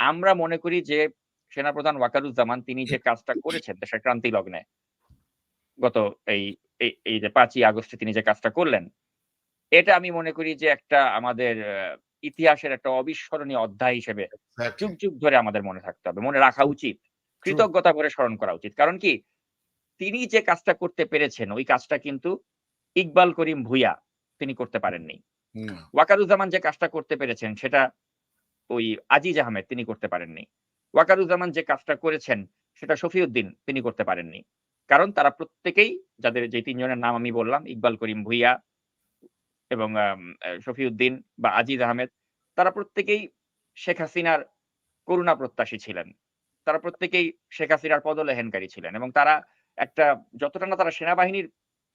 আমরা মনে করি যে সেনাপ্রধান ওয়াকারুজ্জামান তিনি যে কাজটা করেছেন দেশের ক্রান্তি লগ্নে গত এই এই যে ৫ই আগস্টে তিনি যে কাজটা করলেন, এটা আমি মনে করি যে একটা আমাদের ইতিহাসের একটা অবিস্মরণীয় অধ্যায় হিসেবে যুগ, এক্সাক্টলি যুগ ধরে আমাদের মনে থাকতে হবে। মনে রাখা উচিত। ট্রু কৃতজ্ঞতা ভরে স্মরণ করা উচিত। কারণ কি? তিনি যে কাজটা করতে পেরেছেন, ওই কাজটা কিন্তু ইকবাল করিম ভূঁইয়া তিনি করতে পারেননি। না ওয়াকারুজ্জামান যে কাজটা করতে পেরেছেন সেটা ওই আজিজ আহমেদ তিনি করতে পারেননি। ওয়াকারুজ্জামান যে কাজটা করেছেন সেটা শফিউদ্দিন তিনি করতে পারেননি। কারণ তারা প্রত্যেকেই যাদের যে ৩ জনের নাম আমি বললাম ইকবাল করিম ভূঁইয়া এবং শফিউদ্দিন বা আজিজ আহমেদ তারা প্রত্যেকেই শেখ হাসিনার করুণা প্রত্যাশী ছিলেন। তারা প্রত্যেকেই শেখ হাসিনার পদলেহনকারী ছিলেন এবং তারা একটা যতটা না তারা সেনাবাহিনীর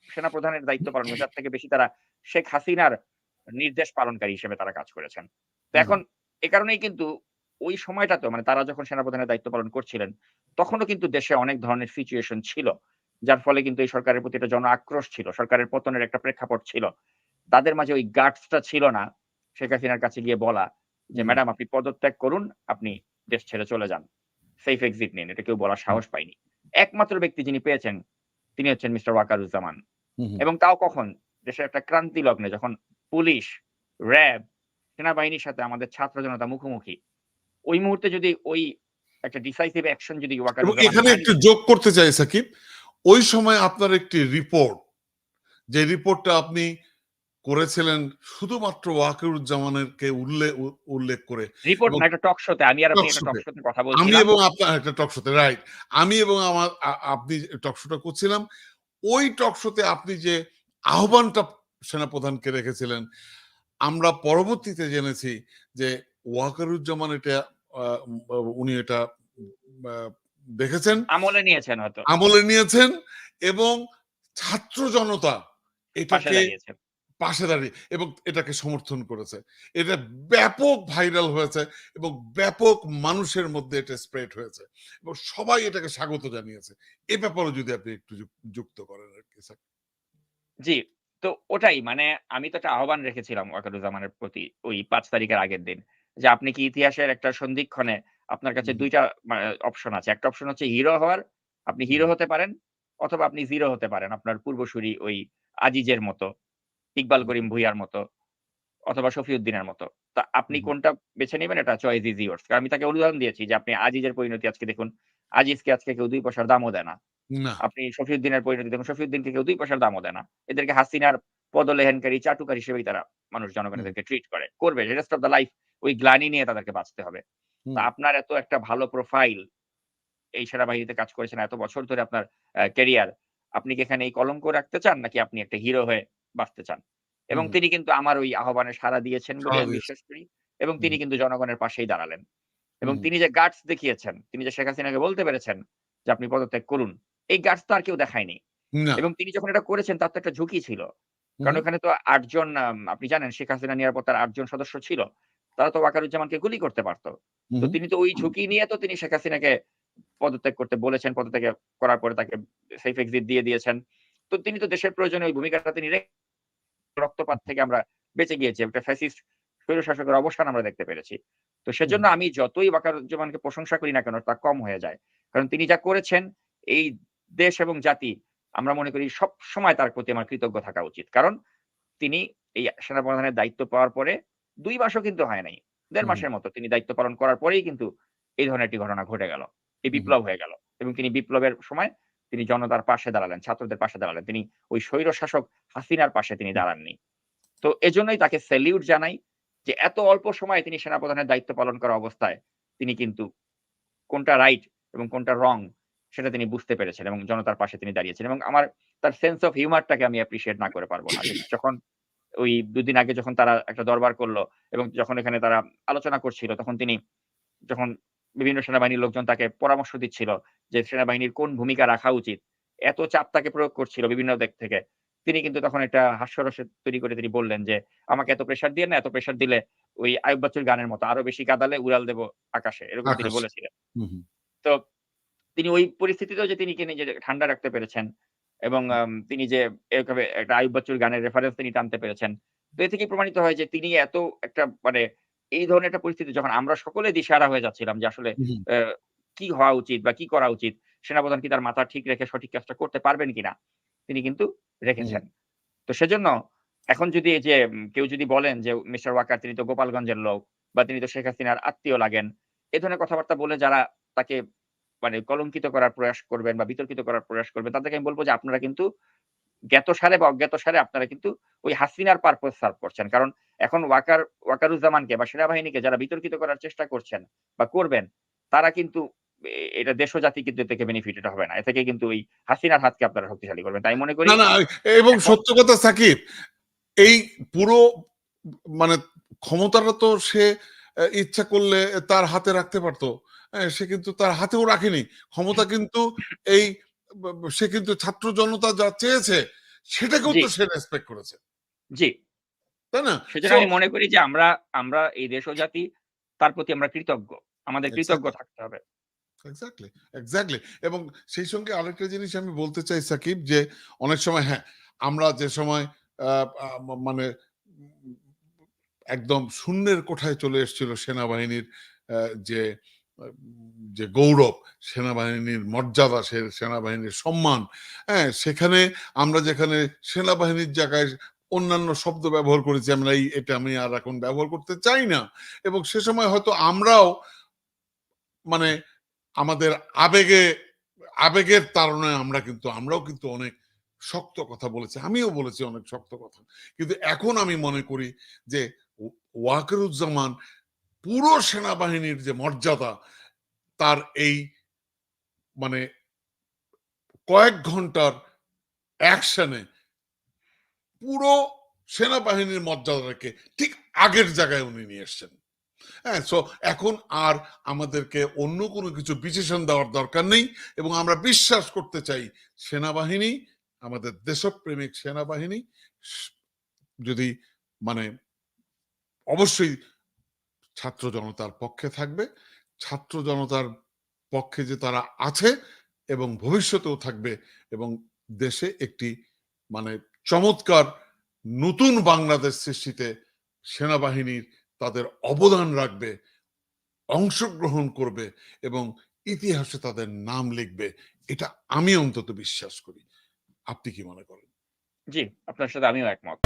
সেনাপ্রধানের দায়িত্ব পালন করেছে তার থেকে বেশি তারা শেখ হাসিনার নির্দেশ পালনকারী হিসেবে তারা কাজ করেছেন। তো হুম, এখন এ কারণেই কিন্তু ওই সময়টাতেও মানে তারা যখন সেনাপ্রধানের দায়িত্ব পালন করছিলেন, তখনও কিন্তু দেশে অনেক ধরনের সিচুয়েশন ছিল। যার ফলে কিন্তু এই সরকারের প্রতি একটা জন আক্রোশ ছিল। সরকারের পতনের একটা প্রেক্ষাপট ছিল। তাদের মাঝে ওই গাটস টা ছিল না শেখ হাসিনার কাছে গিয়ে বলা যে, হুম, "ম্যাডাম আপনি পদত্যাগ করুন, আপনি দেশ ছেড়ে চলে যান। সেফ এক্সিট নিন।" এটা কেউ বলার সাহস পায়নি। একমাত্র ব্যক্তি যিনি পেয়েছেন তিনি হচ্ছেন মিস্টার ওয়াকারুজ্জামান। হুম, এবং তাও কখন? দেশের একটা ক্রান্তি লগ্নে যখন পুলিশ, র‍্যাব, সেনাবাহিনীর সাথে আমাদের ছাত্র জনতা মুখোমুখি। ওই মুহূর্তে যদি ওই একটা ডিসাইসিভ অ্যাকশন যদি এবং ওয়াকারুজ্জামান এখানে না একটু নিতেন যোগ করতে চাই সাকিব, ওই সময় আপনার একটি রিপোর্ট, যে রিপোর্টটা আপনি করেছিলেন শুধুমাত্র ওয়াকিরুজ্জামানেরকে উল্লেখ করে রিপোর্ট এবং না একটা টক শোতে আমি আর আপনি টক একটা টক শোতে শোতে কথা আমি বলছিলাম। এবং আপনার একটা টক শোতে রাইট, আমি এবং আমার আপনি টক শোটা করছিলাম, ওই টক শোতে আপনি যে আহ্বানটা সেনাপ্রধানকে রেখেছিলেন, আমরা পরবর্তীতে জেনেছি যে ওয়াকারুজ্জামান এটা উনি এটা আহ, দেখেছেন, আমলে নিয়েছেন হয়তো। আমলে নিয়েছেন এবং ছাত্র জনতা পাশে এটাকে দাঁড়িয়েছেন। পাশে দাঁড়িয়ে এবং এটাকে সমর্থন করেছে। এটা ব্যাপক ভাইরাল হয়েছে এবং ব্যাপক মানুষের মধ্যে এটা স্প্রেড হয়েছে এবং সবাই এটাকে স্বাগত জানিয়েছে। এ ব্যাপারে যদি আপনি একটু যুক্ত করেন আর কি স্যার। জি, তো ওটাই মানে আমি তো একটা আহ্বান রেখেছিলাম ওয়াকারুজ্জামানের প্রতি ওই ৫ তারিখের আগের দিন। যে আপনি কি ইতিহাসের একটা সন্ধিক্ষণে আপনার কাছে ২ টা অপশন আছে। একটা অপশন হচ্ছে হিরো হওয়ার, আপনি হিরো হতে পারেন অথবা আপনি জিরো হতে পারেন। আপনার পূর্বসূরি ওই আজিজের মতো, ইকবাল করিম ভূঁইয়ার মতো অথবা শফিউদ্দিনের মতো। তা আপনি কোনটা বেছে নিবেন এটা চয়েস ইস ইয়োরস। আমি তাকে উদাহরণ দিয়েছি যে আপনি আজিজের পরিণতি আজকে দেখুন। আজিজকে আজকে কেউ ২ পয়সার দামও দেয় না। না আপনি শফিউদ্দিনের পরিণতি দেখুন, শফিউদ্দিনকে কেউ ২ পয়সার দামও দেয় না। এদেরকে হাসিনার পদলেহনকারী, চাটুকার হিসেবেই তারা মানুষ জনগণ হুম, এদেরকে ট্রিট করে। করবে। রেস্ট অফ দ্যা লাইফ ওই গ্লানি নিয়ে তাদেরকে বাঁচতে হবে। তা হুম, আপনার এত একটা ভালো প্রোফাইল, এই সেনাবাহিনীতে কাজ করেছেন এত বছর ধরে আপনার ক্যারিয়ার। আপনি কি এখানে এই কলঙ্ক রাখতে চান নাকি আপনি একটা হিরো হয়ে বাঁচতে চান? এবং হুম, তিনি কিন্তু আমার ওই আহ্বানে সাড়া দিয়েছেন বলে সাড়া আমি দিয়েছে। বিশ্বাস করি এবং হুম, তিনি কিন্তু জনগণের পাশেই দাঁড়ালেন। এবং হুম, তিনি যে গাটস দেখিয়েছেন, তিনি যে শেখ হাসিনাকে বলতে পেরেছেন যে, "আপনি পদত্যাগ করুন।" এই গাটস তো আর কেউ দেখায়নি। না এবং তিনি যখন এটা করেছেন তার তো একটা ঝুঁকি ছিল। কারণ হুম, ওখানে তো ৮ জন আপনি জানেন শেখ হাসিনা নিরাপত্তার ৮ জন সদস্য ছিল। তারা তো ওয়াকারুজ্জামানকে গুলি করতে পারত। তো হুম, তিনি তো ওই ঝুঁকি নিয়ে তো তিনি শেখ হাসিনাকে পদত্যাগ করতে বলেছেন। পদত্যাগ করার পরে তাকে সেফ এক্সিট দিয়ে দিয়েছেন। তো তিনি তো দেশের প্রয়োজনে ওই ভূমিকাটা তিনি রক্তপাত থেকে আমরা বেঁচে গিয়েছি। একটা ফ্যাসিস্ট স্বৈরশাসকের অবসান আমরা দেখতে পেরেছি। তো হুম, সেজন্য আমি যতই ওয়াকারুজ্জামানকে প্রশংসা করি না কেন তা কম হয়ে যায়। কারণ তিনি যা করেছেন এই দেশ এবং জাতি আমরা মনে করি সবসময় তার প্রতি আমার কৃতজ্ঞ থাকা উচিত। কারণ তিনি এই সেনাপ্রধানের দায়িত্ব পাওয়ার পরে ২ মাসও কিন্তু হয় নাই। ১.৫ হুম, মাসের মতো তিনি দায়িত্ব পালন করার পরেই কিন্তু এই ধরনের একটি ঘটনা ঘটে গেল। এই হুম, বিপ্লব হয়ে গেল। এবং তিনি বিপ্লবের সময় তিনি জনতার পাশে দাঁড়ালেন, ছাত্রদের পাশে দাঁড়ালেন। তিনি ওই স্বৈরশাসক হাসিনার পাশে তিনি দাঁড়াননি। তো এজন্যই তাকে সেলিউট জানাই যে এত অল্প সময়ে তিনি সেনাপ্রধানের দায়িত্ব পালন করা অবস্থায় তিনি কিন্তু কোনটা রাইট এবং কোনটা রং সেটা তিনি বুঝতে পেরেছেন এবং জনতার পাশে তিনি দাঁড়িয়েছেন। এবং আমার তার সেন্স অফ হিউমারটাকে আমি অ্যাপ্রিশিয়েট না করে পারব না। যে যখন ওই ২ দিন আগে যখন তারা একটা দরবার করল এবং যখন এখানে তারা আলোচনা করছিল তখন তিনি যখন বিভিন্ন সেনাবাহিনীর লোকজন তাকে পরামর্শ দিচ্ছিল যে সেনাবাহিনীর কোন ভূমিকা রাখা উচিত। এত চাপ তাকে প্রয়োগ করছিল বিভিন্ন দিক থেকে। তিনি কিন্তু তখন একটা হাস্যরস তৈরি করে তিনি বললেন যে, "আমাকে এত প্রেশার দিয়েন না, এত প্রেশার দিলে ওই আইয়ুব বাচ্চুর গানের মতো আরো বেশি কাঁদালে উড়াল দেব আকাশে।" এরকম তিনি আকাশ। বলেছিলেন। হুম, হুম, তো তিনি ওই পরিস্থিতিতেও যে তিনি নিজেকে ঠান্ডা রাখতে পেরেছেন এবং তিনি যে এভাবে একটা আইয়ুব বাচ্চুর গানের রেফারেন্স তিনি টানতে পেরেছেন। তো এ থেকেই প্রমাণিত হয় যে তিনি এত একটা মানে এই ধরনের একটা পরিস্থিতি যখন আমরা সকলে দিশেহারা হয়ে যাচ্ছিলাম যে আসলে হুম, কি হওয়া উচিত বা কি করা উচিত? সেনাপ্রধান কি তার মাথা ঠিক রেখে সঠিক কাজটা করতে পারবেন কিনা? তিনি কিন্তু হুম, রেখেছেন। তো সেজন্য এখন যদি এই যে কেউ যদি বলেন যে মিস্টার ওয়াকার তিনি তো গোপালগঞ্জের লোক বা তিনি তো শেখ হাসিনার আত্মীয় লাগেন। এ ধরনের কথাবার্তা বলে যারা তাকে মানে কলঙ্কিত করার প্রয়াস করবেন বা বিতর্কিত করার প্রয়াস করবেন তাদেরকে আমি বলব যে আপনারা কিন্তু জ্ঞাতসারে বা অজ্ঞাতসারে আপনারা কিন্তু ওই হাসিনার পারপাস সার্ভ করছেন। কারণ এখন ওয়াকারুজ্জামানকে বা সেনাবাহিনীকে যারা বিতর্কিত করার চেষ্টা করছেন বা করবেন, তারা কিন্তু এটা দেশ ও জাতি কিন্তু এ থেকে বেনিফিটেড হবে না। এ থেকে কিন্তু ওই হাসিনার হাতকে আপনারা শক্তিশালী করবেন। তাই মনে করি না, না এবং এখন সত্য কথা সাকিব, এই পুরো মানে ক্ষমতাটা তো সে ইচ্ছা করলে তার হাতে রাখতে পারত। সে কিন্তু তার হাতেও রাখেনি। ক্ষমতা কিন্তু এই সে কিন্তু ছাত্র জনতা যা চেয়েছে সেটাকেও জি, তো সে রেসপেক্ট করেছে। জি। তাই না? সেজন্য সো আমি মনে করি যে আমরা এই দেশ ও জাতি তার প্রতি আমরা কৃতজ্ঞ। আমাদের কৃতজ্ঞ এক্সাক্টলি, থাকতে হবে। এক্সাক্টলি, এক্সাক্টলি এবং সেই সঙ্গে আরেকটা জিনিস আমি বলতে চাই সাকিব যে অনেক সময় হ্যাঁ, আমরা যে সময় আ আ মানে একদম শূন্যের কোঠায় চলে এসেছিল সেনাবাহিনীর যে যে গৌরব, সেনাবাহিনীর মর্যাদা, সেনাবাহিনীর সম্মান, হ্যাঁ? সেখানে আমরা যেখানে সেনাবাহিনীর জায়গায় অন্যান্য শব্দ ব্যবহার করেছি, আমরা এটা আমি আর এখন ব্যবহার করতে চাই না। এবং সে সময় হয়তো আমরাও মানে আমাদের আবেগের তাড়নায় আমরাও কিন্তু অনেক শক্ত কথা বলেছি। আমিও বলেছি অনেক শক্ত কথা। কিন্তু এখন আমি মনে করি যে ওয়াকারুজ্জামান পুরো সেনাবাহিনীর যে মর্যাদা তার এই মানে কয়েক ঘন্টার অ্যাকশনে পুরো সেনাবাহিনীর মর্যাদাকে ঠিক আগের জায়গায় উনি নিয়ে এসছেন। হ্যাঁ, সো এখন আর আমাদেরকে অন্য কোনো কিছু বিশেষণ দেওয়ার দরকার নেই এবং আমরা বিশ্বাস করতে চাই সেনাবাহিনী, আমাদের দেশপ্রেমিক সেনাবাহিনী যদি মানে অবশ্যই ছাত্র জনতার পক্ষে থাকবে, ছাত্র জনতার পক্ষে যে তারা আছে এবং ভবিষ্যতেও থাকবে এবং দেশে একটি মানে চমৎকার নতুন বাংলাদেশ সৃষ্টিতে সেনাবাহিনীর তাদের অবদান রাখবে, অংশগ্রহণ করবে এবং ইতিহাসে তাদের নাম লিখবে, এটা আমি অন্তত বিশ্বাস করি। আপনি কি মনে করেন? জি, আপনার সাথে আমিও একমত।